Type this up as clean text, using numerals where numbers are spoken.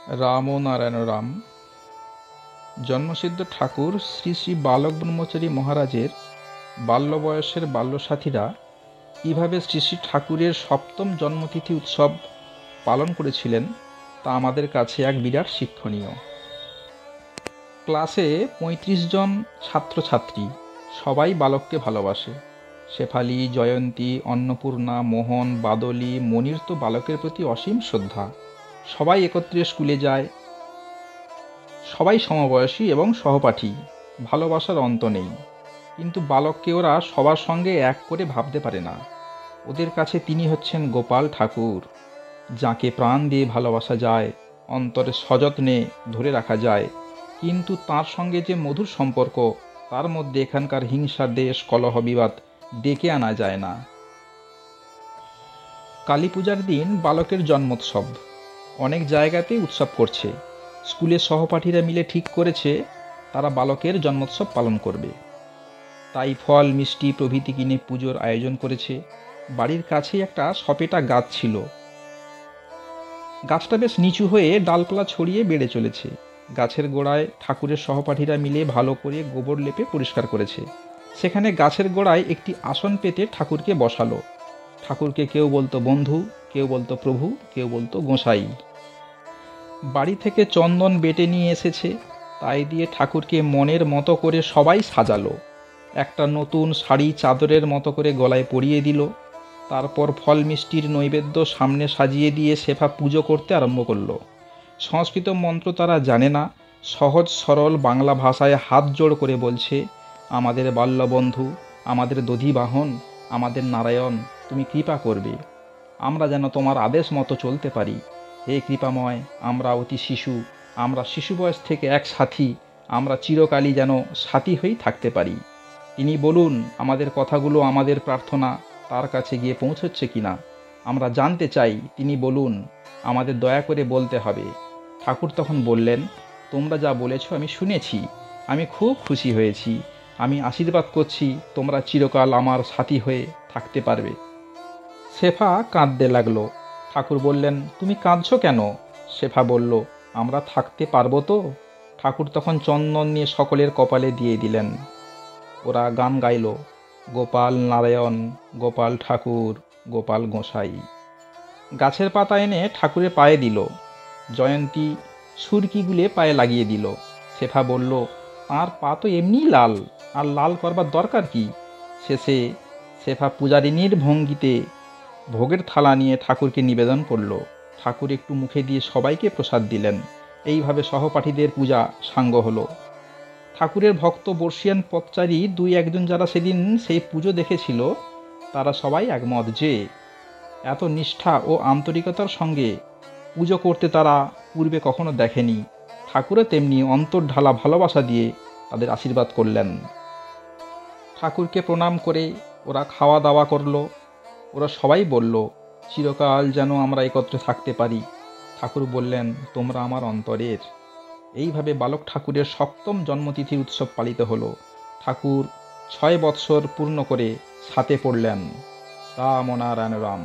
রাম ও নারায়ণ রাম। জন্মসিদ্ধ ঠাকুর শ্রী শ্রী বালক ব্রহ্মচারী মহারাজের বাল্য বয়সের বাল্যসাথীরা কীভাবে শ্রী শ্রী ঠাকুরের সপ্তম জন্মতিথি উৎসব পালন করেছিলেন তা আমাদের কাছে এক বিরাট শিক্ষণীয়। ক্লাসে ৩৫ জন ছাত্রছাত্রী, সবাই বালককে ভালোবাসে। শেফালি, জয়ন্তী, অন্নপূর্ণা, মোহন, বাদলী, মনির তো বালকের প্রতি অসীম শ্রদ্ধা। সবাই একত্রে স্কুলে যায়, সবাই সমবয়সী এবং সহপাঠী, ভালোবাসার অন্ত নেই। কিন্তু বালককে ওরা সবার সঙ্গে এক করে ভাবতে পারে না। ওদের কাছে তিনি হচ্ছেন গোপাল ঠাকুর, যাকে প্রাণ দিয়ে ভালোবাসা যায়, অন্তরে সযত্নে ধরে রাখা যায়। কিন্তু তার সঙ্গে যে মধুর সম্পর্ক, তার মধ্যে এখানকার হিংসা, দেশ, কলহ, বিবাদ ডেকে আনা যায় না। কালী পূজার দিন বালকের জন্মোৎসব অনেক জায়গাতেই উৎসব করছে। স্কুলের সহপাঠীরা মিলে ঠিক করেছে তারা বালকের জন্মোৎসব পালন করবে। তাই ফল, মিষ্টি প্রভৃতি কিনে পুজোর আয়োজন করেছে। বাড়ির কাছেই একটা সপেটা গাছ ছিল। গাছটা বেশ নিচু হয়ে ডালপালা ছড়িয়ে বেড়ে চলেছে। গাছের গোড়ায় ঠাকুরের সহপাঠীরা মিলে ভালো করে গোবর লেপে পরিষ্কার করেছে। সেখানে গাছের গোড়ায় একটি আসন পেতে ঠাকুরকে বসালো। ঠাকুরকে কেউ বলতো বন্ধু, কেউ বলতো প্রভু, কেউ বলতো গোসাই। বাড়ি থেকে চন্দন বেটে নিয়ে এসেছে, তাই দিয়ে ঠাকুরকে মনের মতো করে সবাই সাজালো। একটা নতুন শাড়ি চাদরের মতো করে গলায় পরিয়ে দিল। তারপর ফল মিষ্টির নৈবেদ্য সামনে সাজিয়ে দিয়ে শেফা পুজো করতে আরম্ভ করলো। সংস্কৃত মন্ত্র তারা জানে না, সহজ সরল বাংলা ভাষায় হাত জোড় করে বলছে, আমাদের বাল্যবন্ধু, আমাদের দধিবাহন, আমাদের নারায়ণ, তুমি কৃপা করবে, আমরা যেন তোমার আদেশ মতো চলতে পারি। হে কৃপাময়, আমরা অতি শিশু, আমরা শিশু বয়স থেকে এক সাথী, আমরা চিরকালই যেন সাথী হয়েই থাকতে পারি। তিনি বলুন আমাদের কথাগুলো, আমাদের প্রার্থনা তার কাছে গিয়ে পৌঁছচ্ছে কিনা আমরা জানতে চাই। তিনি বলুন আমাদের দয়া করে বলতে হবে। ঠাকুর তখন বললেন, তোমরা যা বলেছ আমি শুনেছি, আমি খুব খুশি হয়েছি। আমি আশীর্বাদ করছি তোমরা চিরকাল আমার সাথী হয়ে থাকতে পারবে। শেফা কাঁদতে লাগলো। ঠাকুর বললেন, তুমি কাঁদছো কেন? শেফা বলল, আমরা থাকতে পারবো তো? ঠাকুর তখন চন্দন নিয়ে সকলের কপালে দিয়ে দিলেন। ওরা গান গাইল, গোপাল নারায়ণ, গোপাল ঠাকুর, গোপাল গোসাই। গাছের পাতা এনে ঠাকুরের পায়ে দিল। জয়ন্তী সুরকিগুলে পায়ে লাগিয়ে দিল। শেফা বলল, তাঁর পা তো এমনিই লাল, আর লাল করবার দরকার কি? শেষে শেফা পূজারিনীর ভঙ্গিতে ভোগের থালা নিয়ে ঠাকুরকে নিবেদন করল। ঠাকুর একটু মুখে দিয়ে সবাইকে প্রসাদ দিলেন। এইভাবে সহপাঠীদের পূজা সাঙ্গ হলো। ঠাকুরের ভক্ত বর্ষিয়ান পথচারী দুই একজন যারা সেদিন সেই পুজো দেখেছিল, তারা সবাই একমত যে এত নিষ্ঠা ও আন্তরিকতার সঙ্গে পুজো করতে তারা পূর্বে কখনো দেখেনি। ঠাকুরও তেমনি অন্তর্ঢালা ভালোবাসা দিয়ে তাদের আশীর্বাদ করলেন। ঠাকুরকে প্রণাম করে ওরা খাওয়া দাওয়া করলো। ওরা সবাই বলল, চিরকাল যেন আমরা একত্রে থাকতে পারি। ঠাকুর বললেন, তোমরা আমার অন্তরের। এইভাবে বালক ঠাকুরের সপ্তম জন্মতিথির উৎসব পালিত হলো। ঠাকুর 6 বৎসর পূর্ণ করে সাথে পড়লেন। রাম ও নারায়ণ রাম।